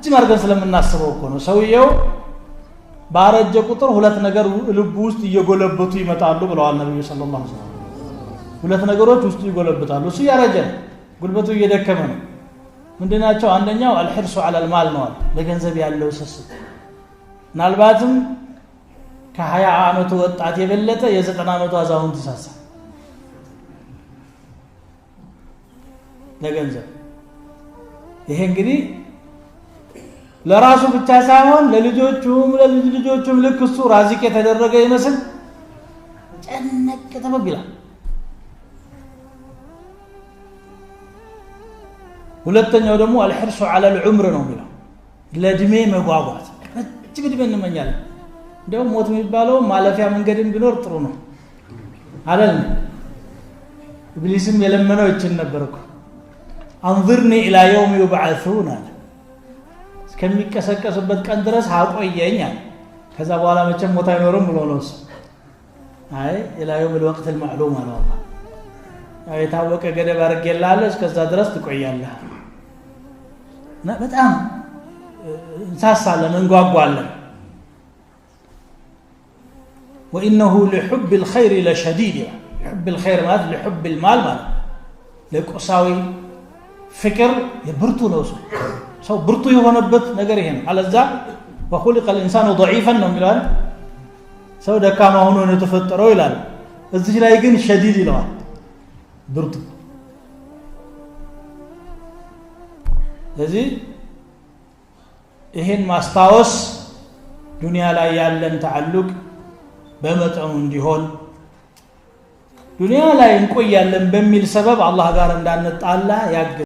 ረጅም አድርገን ስለምናስበው እኮ ነው። ሰውየው ባረጀ ቁጥር ሁለት ነገር ልቡ ውስጥ እየጎለበቱ ይመጣሉ ብለዋል ነብዩ ሰለላሁ ዐለይሂ ወሰለም። ሁለት ነገሮች ውስጥ ይጎለበታሉ። እሱ ያረጀ ጉልበቱ እየደከመ ነው። ምንድናቸው? አንደኛው አልሂርሱ ዐለል ማል ነው፣ ለገንዘብ ያለው ስስት። ምናልባትም ከ20 ዓመቱ ወጣት የበለጠ የ90 ዓመቱ አዛውንት ይሳሳል ለገንዘብ። ይሄ እንግዲህ ለራሱ ብቻ ሳይሆን ለልጆቹም ለልጅ ልጆቹም ልክ እሱ ራዚቅ የተደረገ ይመስል ጨነቅ ተበብ ይላል። ሁለተኛው ደግሞ አልሂርሱ ዐለል ዑምር ነው የሚለው፣ ለእድሜ መጓጓት። ረጅም እድሜ እንመኛለን። እንደውም ሞት የሚባለው ማለፊያ መንገድም ቢኖር ጥሩ ነው አይደል? ኢብሊስም የለመነው ይችን ነበር እኮ አንظርኒ ኢላ የውም ዩብዓሱን አለ። እስከሚቀሰቀሱበት ቀን ድረስ አቆየኝ አለ። ከዛ በኋላ መቼም ሞት አይኖርም ብሎ ነው እሱ። አይ ኢላ የውም الوقت المعلوم አለ አላህ። የታወቀ ገደብ አድርጌልሃለሁ፣ እስከዛ ድረስ ትቆያለህ። እና በጣም እንሳሳለን፣ እንጓጓለን። وإنه لحب الخير لشديد. لحب الخير ማለት لحب المال ማለት ለቁሳዊ ፍቅር የብርቱ ነው ሰው ብርቱ የሆነበት ነገር ይሄ ነው። አለዛ وخلق الإنسان ضعيفا ነው የሚለው ሰው ደካማ ሆኖ ነው የተፈጠረው ይላል። እዚህ ላይ ግን ሸዲድ ይለዋል፣ ብርቱ። ስለዚህ ይሄን ማስታወስ ዱንያ ላይ ያለን ተዓልቅ በመጠኑ እንዲሆን፣ ዱንያ ላይ እንቆያለን በሚል ሰበብ አላህ ጋር እንዳንጣላ ያገ